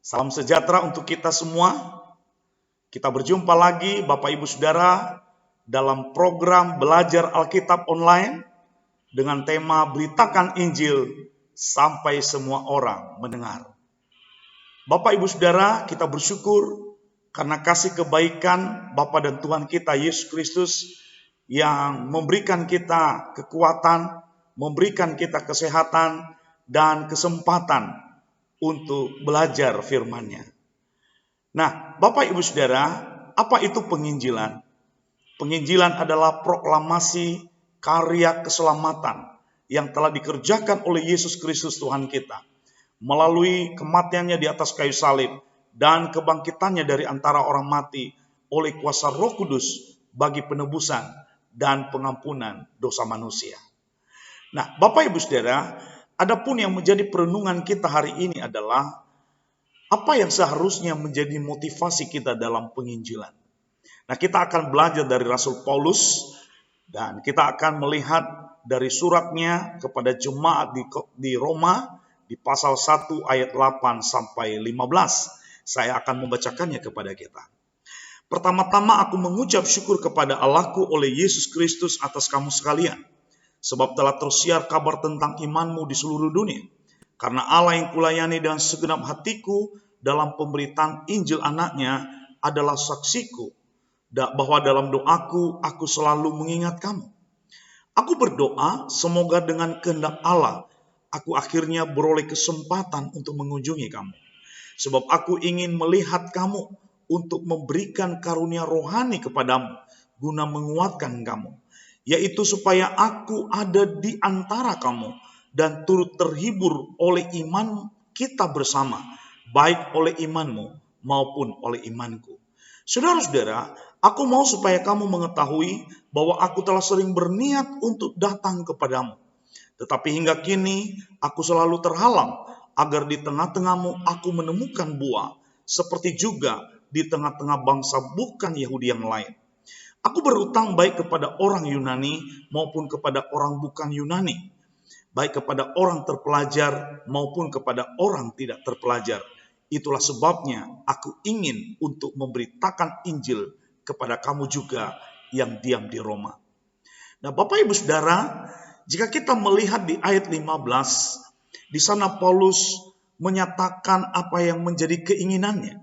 Salam sejahtera untuk kita semua. Kita berjumpa lagi Bapak Ibu Saudara dalam program Belajar Alkitab Online dengan tema Beritakan Injil sampai semua orang mendengar. Bapak Ibu Saudara, kita bersyukur karena kasih kebaikan Bapa dan Tuhan kita Yesus Kristus yang memberikan kita kekuatan, memberikan kita kesehatan dan kesempatan untuk belajar firman-Nya. Nah, Bapak Ibu Saudara, apa itu penginjilan? Penginjilan adalah proklamasi karya keselamatan yang telah dikerjakan oleh Yesus Kristus Tuhan kita melalui kematiannya di atas kayu salib dan kebangkitannya dari antara orang mati oleh kuasa Roh Kudus bagi penebusan dan pengampunan dosa manusia. Nah, Bapak Ibu Saudara, adapun yang menjadi perenungan kita hari ini adalah apa yang seharusnya menjadi motivasi kita dalam penginjilan. Nah, kita akan belajar dari Rasul Paulus dan kita akan melihat dari suratnya kepada jemaat di Roma di pasal 1 ayat 8 sampai 15. Saya akan membacakannya kepada kita. Pertama-tama aku mengucap syukur kepada Allahku oleh Yesus Kristus atas kamu sekalian, sebab telah tersiar kabar tentang imanmu di seluruh dunia. Karena Allah yang kulayani dengan segenap hatiku dalam pemberitaan Injil anaknya adalah saksiku bahwa dalam doaku aku selalu mengingat kamu. Aku berdoa semoga dengan kehendak Allah aku akhirnya beroleh kesempatan untuk mengunjungi kamu. Sebab aku ingin melihat kamu untuk memberikan karunia rohani kepadamu guna menguatkan kamu, yaitu supaya aku ada di antara kamu dan turut terhibur oleh iman kita bersama, baik oleh imanmu maupun oleh imanku. Saudara-saudara, aku mau supaya kamu mengetahui bahwa aku telah sering berniat untuk datang kepadamu. Tetapi hingga kini aku selalu terhalang agar di tengah-tengahmu aku menemukan buah, seperti juga di tengah-tengah bangsa bukan Yahudi yang lain. Aku berutang baik kepada orang Yunani maupun kepada orang bukan Yunani, baik kepada orang terpelajar maupun kepada orang tidak terpelajar. Itulah sebabnya aku ingin untuk memberitakan Injil kepada kamu juga yang diam di Roma. Nah, Bapak Ibu Saudara, jika kita melihat di ayat 15, di sana Paulus menyatakan apa yang menjadi keinginannya.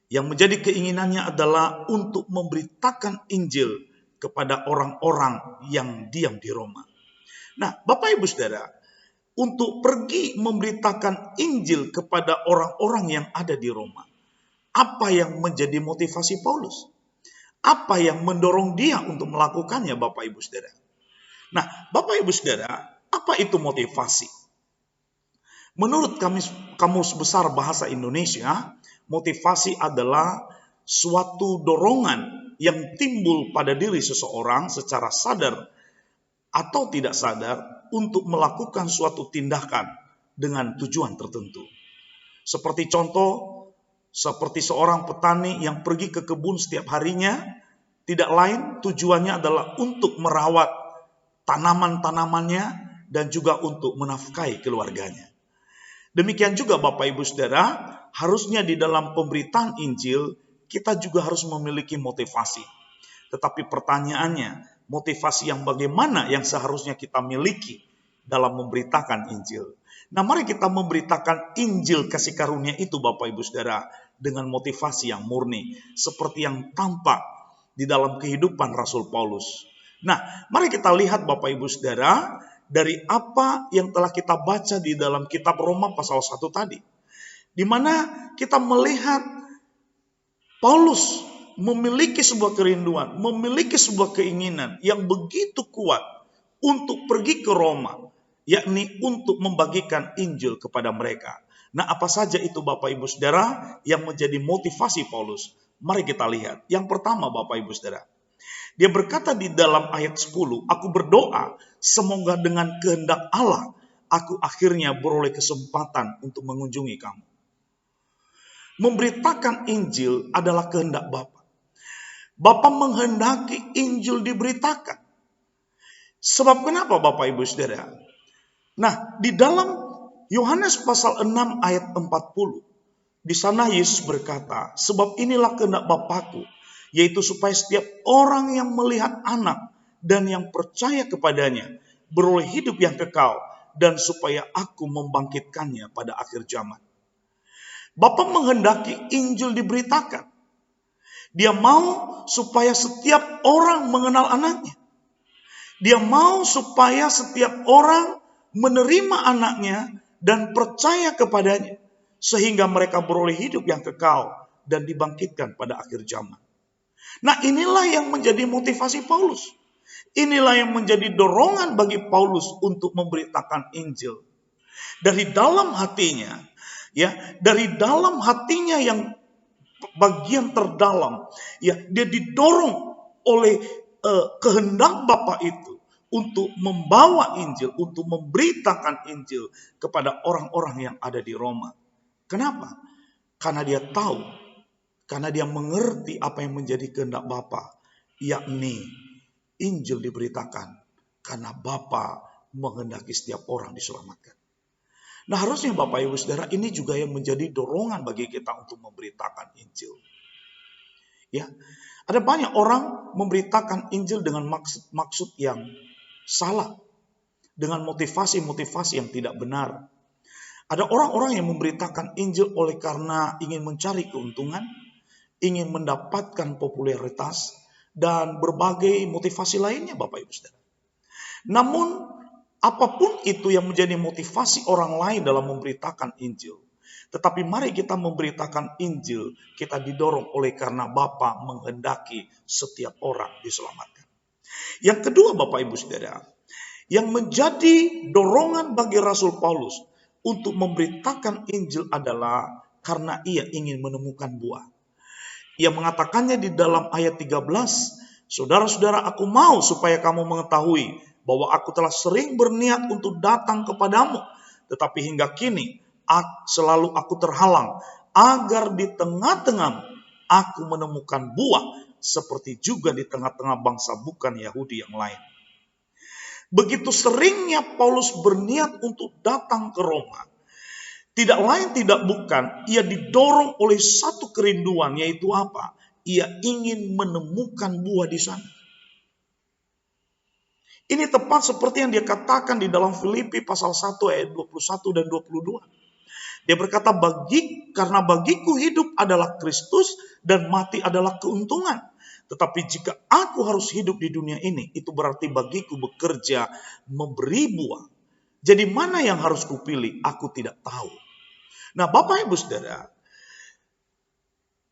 Yang menjadi keinginannya adalah untuk memberitakan Injil kepada orang-orang yang diam di Roma. Nah, Bapak Ibu Saudara, untuk pergi memberitakan Injil kepada orang-orang yang ada di Roma, apa yang menjadi motivasi Paulus? Apa yang mendorong dia untuk melakukannya, Bapak Ibu Saudara? Nah, Bapak Ibu Saudara, apa itu motivasi? Menurut Kamus Besar Bahasa Indonesia, motivasi adalah suatu dorongan yang timbul pada diri seseorang secara sadar atau tidak sadar untuk melakukan suatu tindakan dengan tujuan tertentu. Seperti contoh, seperti seorang petani yang pergi ke kebun setiap harinya, tidak lain tujuannya adalah untuk merawat tanaman-tanamannya dan juga untuk menafkahi keluarganya. Demikian juga Bapak Ibu Saudara, harusnya di dalam pemberitaan Injil kita juga harus memiliki motivasi. Tetapi pertanyaannya, motivasi yang bagaimana yang seharusnya kita miliki dalam memberitakan Injil? Nah, mari kita memberitakan Injil kasih karunia itu Bapak Ibu Saudara dengan motivasi yang murni, seperti yang tampak di dalam kehidupan Rasul Paulus. Nah, mari kita lihat Bapak Ibu Saudara dari apa yang telah kita baca di dalam kitab Roma pasal 1 tadi. Di mana kita melihat Paulus memiliki sebuah kerinduan, memiliki sebuah keinginan yang begitu kuat untuk pergi ke Roma, yakni untuk membagikan Injil kepada mereka. Nah, apa saja itu Bapak Ibu Saudara yang menjadi motivasi Paulus? Mari kita lihat. Yang pertama Bapak Ibu Saudara, dia berkata di dalam ayat 10, aku berdoa semoga dengan kehendak Allah aku akhirnya beroleh kesempatan untuk mengunjungi kamu. Memberitakan Injil adalah kehendak Bapa. Bapa menghendaki Injil diberitakan. Sebab kenapa Bapak Ibu Saudara? Nah, di dalam Yohanes pasal 6 ayat 40, Di sana Yesus berkata, sebab inilah kehendak Bapakku, yaitu supaya setiap orang yang melihat anak dan yang percaya kepadanya beroleh hidup yang kekal, dan supaya aku membangkitkannya pada akhir zaman. Bapa menghendaki Injil diberitakan. Dia mau supaya setiap orang mengenal anaknya. Dia mau supaya setiap orang menerima anaknya dan percaya kepadanya, sehingga mereka beroleh hidup yang kekal dan dibangkitkan pada akhir zaman. Nah, inilah yang menjadi motivasi Paulus. Inilah yang menjadi dorongan bagi Paulus untuk memberitakan Injil. Dari dalam hatinya, ya, dari dalam hatinya yang bagian terdalam, ya, dia didorong oleh kehendak Bapa itu untuk membawa Injil, untuk memberitakan Injil kepada orang-orang yang ada di Roma. Kenapa? Karena dia tahu, karena dia mengerti apa yang menjadi kehendak Bapa, yakni Injil diberitakan karena Bapa menghendaki setiap orang diselamatkan. Nah, harusnya Bapak Ibu Saudara, ini juga yang menjadi dorongan bagi kita untuk memberitakan Injil. Ya, ada banyak orang memberitakan Injil dengan maksud yang salah, dengan motivasi-motivasi yang tidak benar. Ada orang-orang yang memberitakan Injil oleh karena ingin mencari keuntungan, ingin mendapatkan popularitas, dan berbagai motivasi lainnya Bapak Ibu Saudara. Namun, apapun itu yang menjadi motivasi orang lain dalam memberitakan Injil, tetapi mari kita memberitakan Injil, kita didorong oleh karena Bapa menghendaki setiap orang diselamatkan. Yang kedua Bapak Ibu Saudara, yang menjadi dorongan bagi Rasul Paulus untuk memberitakan Injil adalah karena ia ingin menemukan buah. Ia mengatakannya di dalam ayat 13, saudara-saudara, aku mau supaya kamu mengetahui bahwa aku telah sering berniat untuk datang kepadamu, tetapi hingga kini selalu aku terhalang, agar di tengah-tengah aku menemukan buah, seperti juga di tengah-tengah bangsa bukan Yahudi yang lain. Begitu seringnya Paulus berniat untuk datang ke Roma, tidak lain tidak bukan, ia didorong oleh satu kerinduan, yaitu apa? Ia ingin menemukan buah di sana. Ini tepat seperti yang dia katakan di dalam Filipi pasal 1 ayat 21 dan 22. Dia berkata, karena bagiku hidup adalah Kristus dan mati adalah keuntungan. Tetapi jika aku harus hidup di dunia ini, itu berarti bagiku bekerja memberi buah. Jadi mana yang harus kupilih? Aku tidak tahu. Nah, Bapak Ibu Saudara,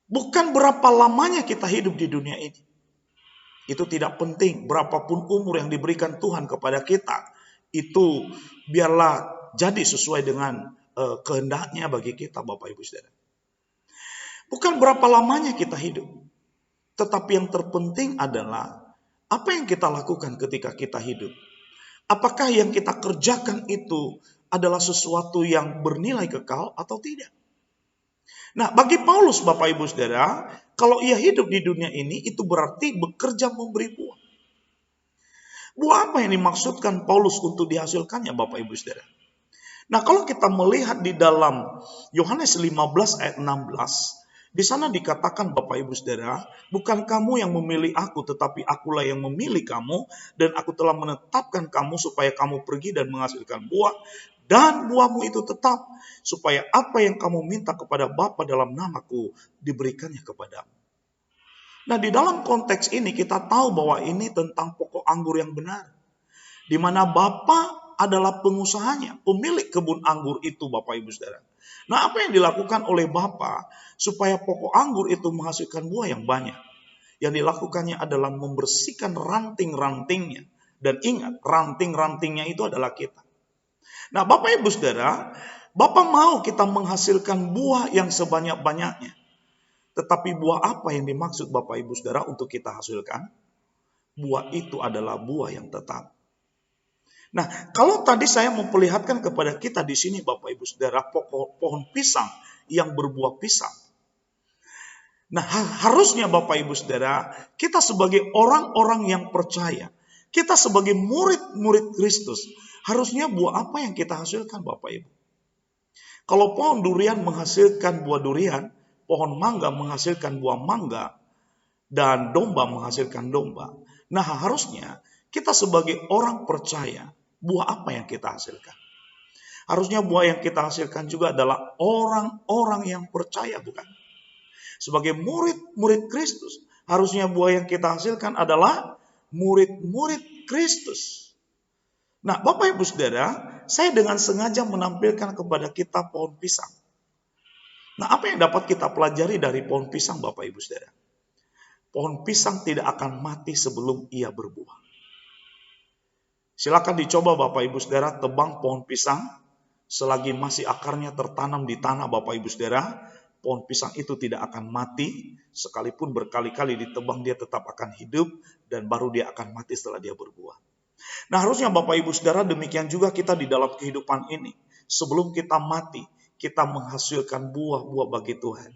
bukan berapa lamanya kita hidup di dunia ini. Itu tidak penting, berapapun umur yang diberikan Tuhan kepada kita, itu biarlah jadi sesuai dengan kehendaknya bagi kita Bapak Ibu Saudara. Bukan berapa lamanya kita hidup, tetapi yang terpenting adalah apa yang kita lakukan ketika kita hidup. Apakah yang kita kerjakan itu adalah sesuatu yang bernilai kekal atau tidak? Nah, bagi Paulus Bapak Ibu Saudara, kalau ia hidup di dunia ini, itu berarti bekerja memberi buah. Buah apa yang dimaksudkan Paulus untuk dihasilkannya Bapak Ibu Saudara? Nah, kalau kita melihat di dalam Yohanes 15 ayat 16, di sana dikatakan Bapak Ibu Saudara, bukan kamu yang memilih aku, tetapi akulah yang memilih kamu, dan aku telah menetapkan kamu supaya kamu pergi dan menghasilkan buah, dan buahmu itu tetap, supaya apa yang kamu minta kepada Bapa dalam namaku diberikannya kepadamu. Nah, di dalam konteks ini kita tahu bahwa ini tentang pokok anggur yang benar, di mana Bapa adalah pengusahanya, pemilik kebun anggur itu Bapak Ibu Saudara. Nah, apa yang dilakukan oleh Bapa supaya pokok anggur itu menghasilkan buah yang banyak? Yang dilakukannya adalah membersihkan ranting-rantingnya. Dan ingat, ranting-rantingnya itu adalah kita. Nah, Bapak Ibu Saudara, Bapak mau kita menghasilkan buah yang sebanyak-banyaknya. Tetapi buah apa yang dimaksud Bapak Ibu Saudara untuk kita hasilkan? Buah itu adalah buah yang tetap. Nah, kalau tadi saya memperlihatkan kepada kita di sini Bapak Ibu Saudara, pohon pisang yang berbuah pisang. Nah, harusnya Bapak Ibu Saudara, kita sebagai orang-orang yang percaya, kita sebagai murid-murid Kristus, harusnya buah apa yang kita hasilkan Bapak Ibu? Kalau pohon durian menghasilkan buah durian, pohon mangga menghasilkan buah mangga, dan domba menghasilkan domba. Nah, harusnya kita sebagai orang percaya, buah apa yang kita hasilkan? Harusnya buah yang kita hasilkan juga adalah orang-orang yang percaya, bukan? Sebagai murid-murid Kristus, harusnya buah yang kita hasilkan adalah murid-murid Kristus. Nah, Bapak Ibu Saudara, saya dengan sengaja menampilkan kepada kita pohon pisang. Nah, apa yang dapat kita pelajari dari pohon pisang, Bapak Ibu Saudara? Pohon pisang tidak akan mati sebelum ia berbuah. Silakan dicoba Bapak Ibu Saudara tebang pohon pisang. Selagi masih akarnya tertanam di tanah Bapak Ibu Saudara, pohon pisang itu tidak akan mati. Sekalipun berkali-kali ditebang dia tetap akan hidup. Dan baru dia akan mati setelah dia berbuah. Nah, harusnya Bapak Ibu Saudara demikian juga kita di dalam kehidupan ini. Sebelum kita mati, kita menghasilkan buah-buah bagi Tuhan.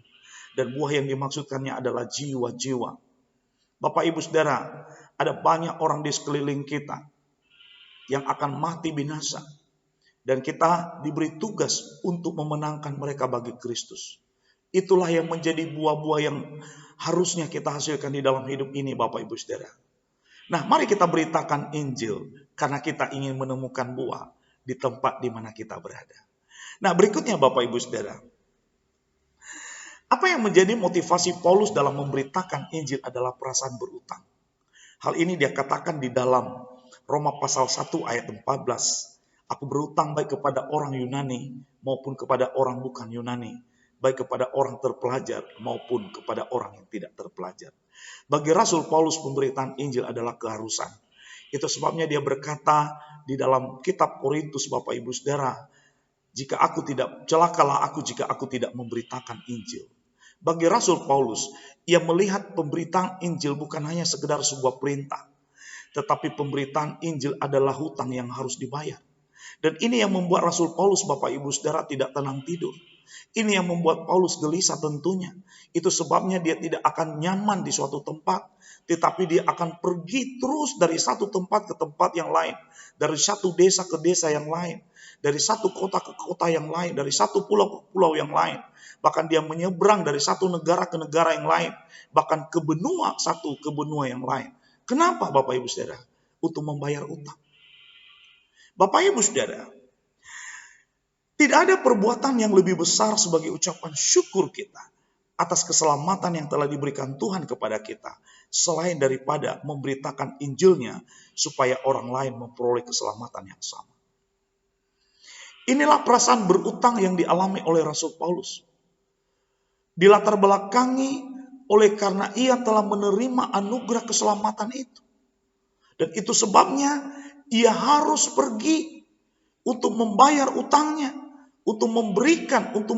Dan buah yang dimaksudkannya adalah jiwa-jiwa. Bapak Ibu Saudara, ada banyak orang di sekeliling kita yang akan mati binasa. Dan kita diberi tugas untuk memenangkan mereka bagi Kristus. Itulah yang menjadi buah-buah yang harusnya kita hasilkan di dalam hidup ini Bapak Ibu Saudara. Nah, mari kita beritakan Injil karena kita ingin menemukan buah di tempat di mana kita berada. Nah, berikutnya Bapak Ibu Saudara. Apa yang menjadi motivasi Paulus dalam memberitakan Injil adalah perasaan berutang. Hal ini dia katakan di dalam Roma pasal 1 ayat 14. Aku berutang baik kepada orang Yunani maupun kepada orang bukan Yunani. Baik kepada orang terpelajar maupun kepada orang yang tidak terpelajar. Bagi Rasul Paulus pemberitaan Injil adalah keharusan. Itu sebabnya dia berkata di dalam kitab Korintus Bapak Ibu Saudara. Celakalah aku jika aku tidak memberitakan Injil. Bagi Rasul Paulus, ia melihat pemberitaan Injil bukan hanya sekedar sebuah perintah. Tetapi pemberitaan Injil adalah hutang yang harus dibayar. Dan ini yang membuat Rasul Paulus Bapak Ibu Saudara tidak tenang tidur. Ini yang membuat Paulus gelisah tentunya. Itu sebabnya dia tidak akan nyaman di suatu tempat. Tetapi dia akan pergi terus dari satu tempat ke tempat yang lain. Dari satu desa ke desa yang lain. Dari satu kota ke kota yang lain. Dari satu pulau ke pulau yang lain. Bahkan dia menyeberang dari satu negara ke negara yang lain. Bahkan ke benua satu ke benua yang lain. Kenapa Bapak Ibu Saudara? Untuk membayar utang. Bapak Ibu Saudara, tidak ada perbuatan yang lebih besar sebagai ucapan syukur kita atas keselamatan yang telah diberikan Tuhan kepada kita. Selain daripada memberitakan Injilnya supaya orang lain memperoleh keselamatan yang sama. Inilah perasaan berutang yang dialami oleh Rasul Paulus. Dilatar belakangi oleh karena ia telah menerima anugerah keselamatan itu. Dan itu sebabnya ia harus pergi untuk membayar utangnya. Untuk memberikan, untuk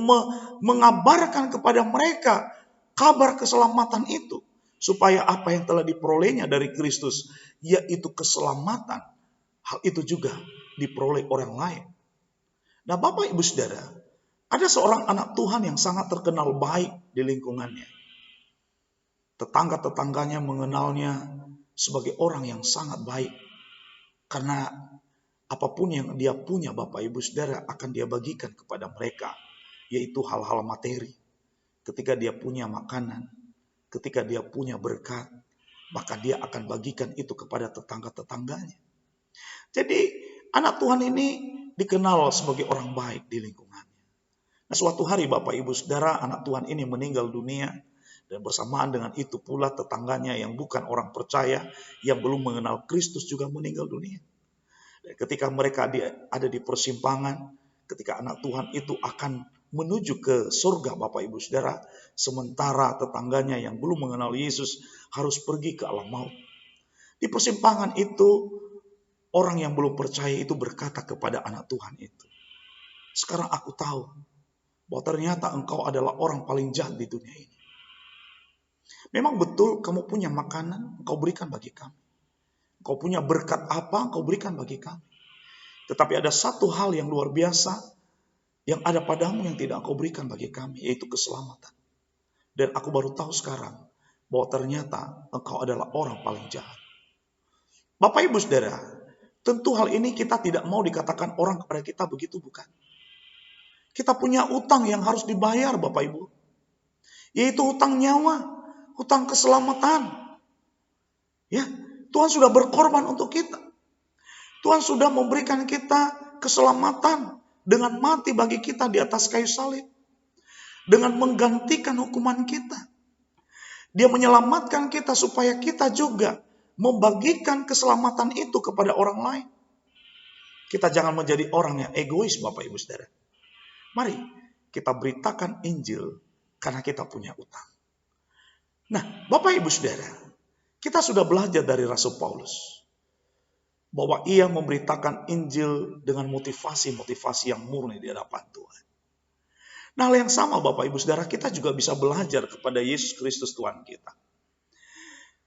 mengabarkan kepada mereka kabar keselamatan itu. Supaya apa yang telah diperolehnya dari Kristus, yaitu keselamatan. Hal itu juga diperoleh orang lain. Nah Bapak Ibu Saudara, ada seorang anak Tuhan yang sangat terkenal baik di lingkungannya. Tetangga-tetangganya mengenalnya sebagai orang yang sangat baik. Karena apapun yang dia punya Bapak Ibu Saudara akan dia bagikan kepada mereka. Yaitu hal-hal materi. Ketika dia punya makanan, ketika dia punya berkat, maka dia akan bagikan itu kepada tetangga-tetangganya. Jadi anak Tuhan ini dikenal sebagai orang baik di lingkungannya. Nah, suatu hari Bapak Ibu Saudara, anak Tuhan ini meninggal dunia. Dan bersamaan dengan itu pula tetangganya yang bukan orang percaya, yang belum mengenal Kristus juga meninggal dunia. Dan ketika mereka ada di persimpangan, ketika anak Tuhan itu akan menuju ke surga Bapak Ibu Saudara, sementara tetangganya yang belum mengenal Yesus harus pergi ke alam maut. Di persimpangan itu, orang yang belum percaya itu berkata kepada anak Tuhan itu, sekarang aku tahu bahwa ternyata engkau adalah orang paling jahat di dunia ini. Memang betul kamu punya makanan, engkau berikan bagi kami. Engkau punya berkat apa, engkau berikan bagi kami. Tetapi ada satu hal yang luar biasa yang ada padamu yang tidak engkau berikan bagi kami, yaitu keselamatan. Dan aku baru tahu sekarang bahwa ternyata engkau adalah orang paling jahat. Bapak Ibu Saudara, tentu hal ini kita tidak mau dikatakan orang kepada kita begitu, bukan? Kita punya utang yang harus dibayar Bapak Ibu. Yaitu utang nyawa, utang keselamatan. Ya, Tuhan sudah berkorban untuk kita. Tuhan sudah memberikan kita keselamatan dengan mati bagi kita di atas kayu salib. Dengan menggantikan hukuman kita. Dia menyelamatkan kita supaya kita juga membagikan keselamatan itu kepada orang lain. Kita jangan menjadi orang yang egois Bapak Ibu Saudara. Mari kita beritakan Injil karena kita punya utang. Nah, Bapak Ibu Saudara, kita sudah belajar dari Rasul Paulus bahwa ia memberitakan Injil dengan motivasi-motivasi yang murni di hadapan Tuhan. Nah, hal yang sama Bapak Ibu Saudara, kita juga bisa belajar kepada Yesus Kristus Tuhan kita.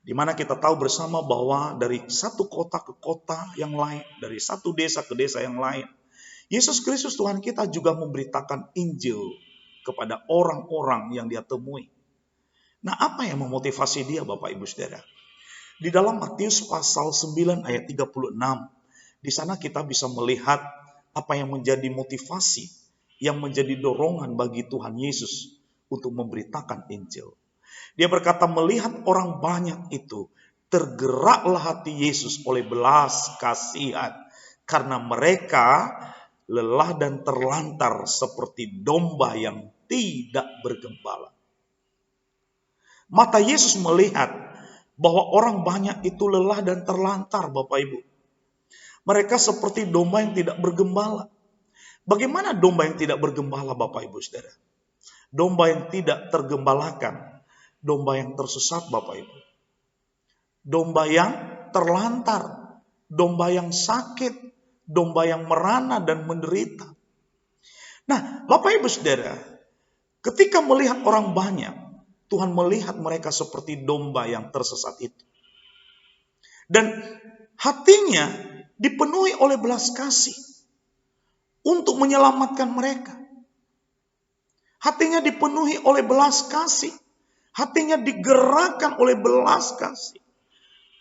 Di mana kita tahu bersama bahwa dari satu kota ke kota yang lain, dari satu desa ke desa yang lain, Yesus Kristus Tuhan kita juga memberitakan Injil kepada orang-orang yang dia temui. Nah, apa yang memotivasi dia Bapak Ibu Saudara? Di dalam Matius pasal 9 ayat 36, di sana kita bisa melihat apa yang menjadi motivasi, yang menjadi dorongan bagi Tuhan Yesus untuk memberitakan Injil. Dia berkata, melihat orang banyak itu, tergeraklah hati Yesus oleh belas kasihan, karena mereka lelah dan terlantar seperti domba yang tidak bergembala. Mata Yesus melihat bahwa orang banyak itu lelah dan terlantar Bapak Ibu. Mereka seperti domba yang tidak bergembala. Bagaimana domba yang tidak bergembala Bapak Ibu Saudara? Domba yang tidak tergembalakan. Domba yang tersesat Bapak Ibu. Domba yang terlantar. Domba yang sakit. Domba yang merana dan menderita. Nah, Bapak Ibu Saudara, ketika melihat orang banyak, Tuhan melihat mereka seperti domba yang tersesat itu. Dan hatinya dipenuhi oleh belas kasih untuk menyelamatkan mereka. Hatinya dipenuhi oleh belas kasih. Hatinya digerakkan oleh belas kasih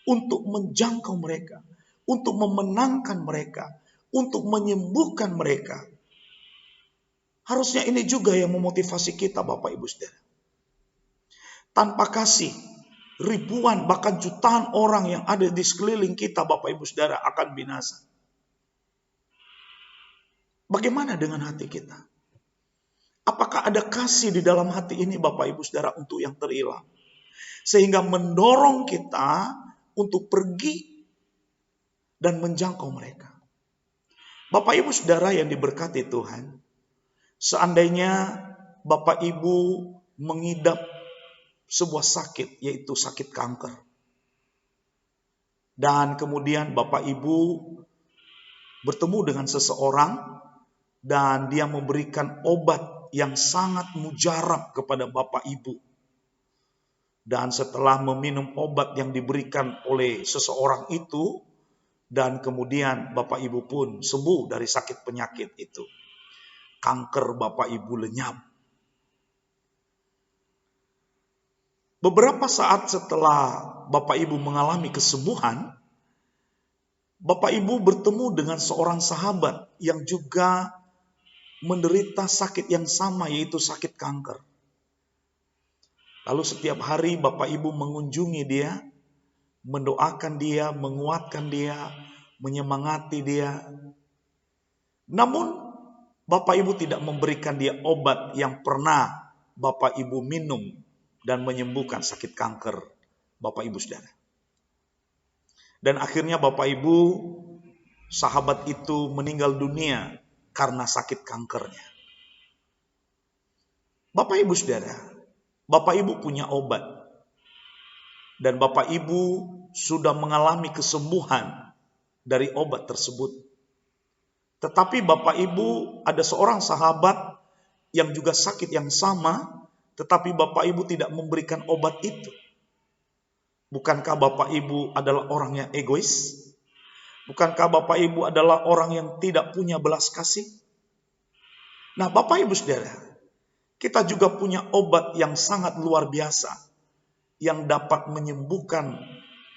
untuk menjangkau mereka, untuk memenangkan mereka, untuk menyembuhkan mereka. Harusnya ini juga yang memotivasi kita Bapak Ibu Saudara. Tanpa kasih, ribuan bahkan jutaan orang yang ada di sekeliling kita Bapak Ibu Saudara akan binasa. Bagaimana dengan hati kita? Apakah ada kasih di dalam hati ini Bapak Ibu Saudara untuk yang terhilang? Sehingga mendorong kita untuk pergi dan menjangkau mereka. Bapak Ibu Saudara yang diberkati Tuhan, seandainya Bapak Ibu mengidap sebuah sakit, yaitu sakit kanker. Dan kemudian Bapak Ibu bertemu dengan seseorang dan dia memberikan obat yang sangat mujarab kepada Bapak Ibu. Dan setelah meminum obat yang diberikan oleh seseorang itu, dan kemudian Bapak Ibu pun sembuh dari sakit penyakit itu. Kanker Bapak Ibu lenyap. Beberapa saat setelah Bapak Ibu mengalami kesembuhan, Bapak Ibu bertemu dengan seorang sahabat yang juga menderita sakit yang sama, yaitu sakit kanker. Lalu setiap hari Bapak Ibu mengunjungi dia, mendoakan dia, menguatkan dia, menyemangati dia. Namun Bapak Ibu tidak memberikan dia obat yang pernah Bapak Ibu minum dan menyembuhkan sakit kanker Bapak Ibu Saudara. Dan akhirnya Bapak Ibu, sahabat itu meninggal dunia karena sakit kankernya. Bapak Ibu Saudara, Bapak Ibu punya obat. Dan Bapak Ibu sudah mengalami kesembuhan dari obat tersebut. Tetapi Bapak Ibu ada seorang sahabat yang juga sakit yang sama, tetapi Bapak Ibu tidak memberikan obat itu. Bukankah Bapak Ibu adalah orang yang egois? Bukankah Bapak Ibu adalah orang yang tidak punya belas kasih? Nah, Bapak Ibu Saudara, kita juga punya obat yang sangat luar biasa, yang dapat menyembuhkan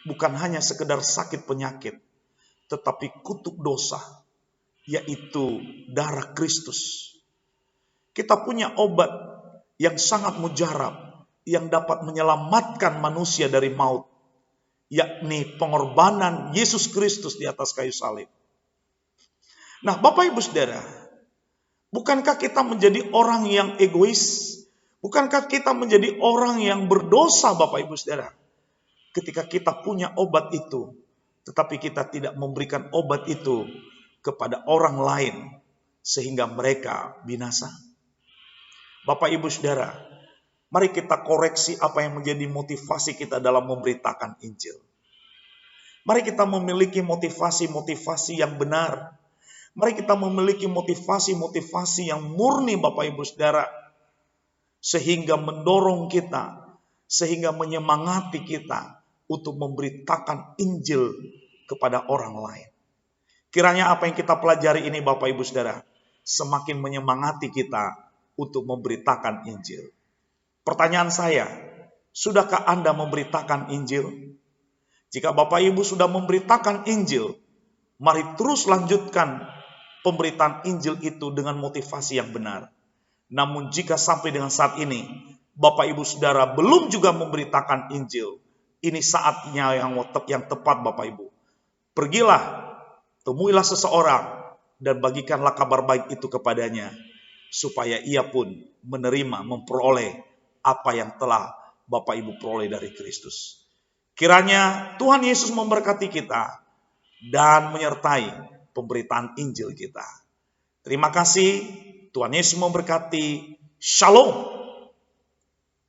bukan hanya sekedar sakit penyakit, tetapi kutuk dosa, yaitu darah Kristus. Kita punya obat yang sangat mujarab, yang dapat menyelamatkan manusia dari maut, yakni pengorbanan Yesus Kristus di atas kayu salib. Nah, Bapak Ibu Saudara, bukankah kita menjadi orang yang egois? Bukankah kita menjadi orang yang berdosa, Bapak Ibu Saudara, ketika kita punya obat itu, tetapi kita tidak memberikan obat itu kepada orang lain, sehingga mereka binasa? Bapak Ibu Saudara, mari kita koreksi apa yang menjadi motivasi kita dalam memberitakan Injil. Mari kita memiliki motivasi-motivasi yang benar. Mari kita memiliki motivasi-motivasi yang murni, Bapak Ibu Saudara, sehingga mendorong kita, sehingga menyemangati kita untuk memberitakan Injil kepada orang lain. Kiranya apa yang kita pelajari ini, Bapak Ibu Saudara, semakin menyemangati kita untuk memberitakan Injil. Pertanyaan saya, sudahkah Anda memberitakan Injil? Jika Bapak Ibu sudah memberitakan Injil, mari terus lanjutkan pemberitaan Injil itu dengan motivasi yang benar. Namun jika sampai dengan saat ini, Bapak Ibu Saudara belum juga memberitakan Injil, ini saatnya yang tepat, Bapak Ibu. Pergilah, temuilah seseorang, dan bagikanlah kabar baik itu kepadanya, supaya ia pun menerima, memperoleh apa yang telah Bapak Ibu peroleh dari Kristus. Kiranya Tuhan Yesus memberkati kita dan menyertai pemberitaan Injil kita. Terima kasih, Tuhan Yesus memberkati. Shalom.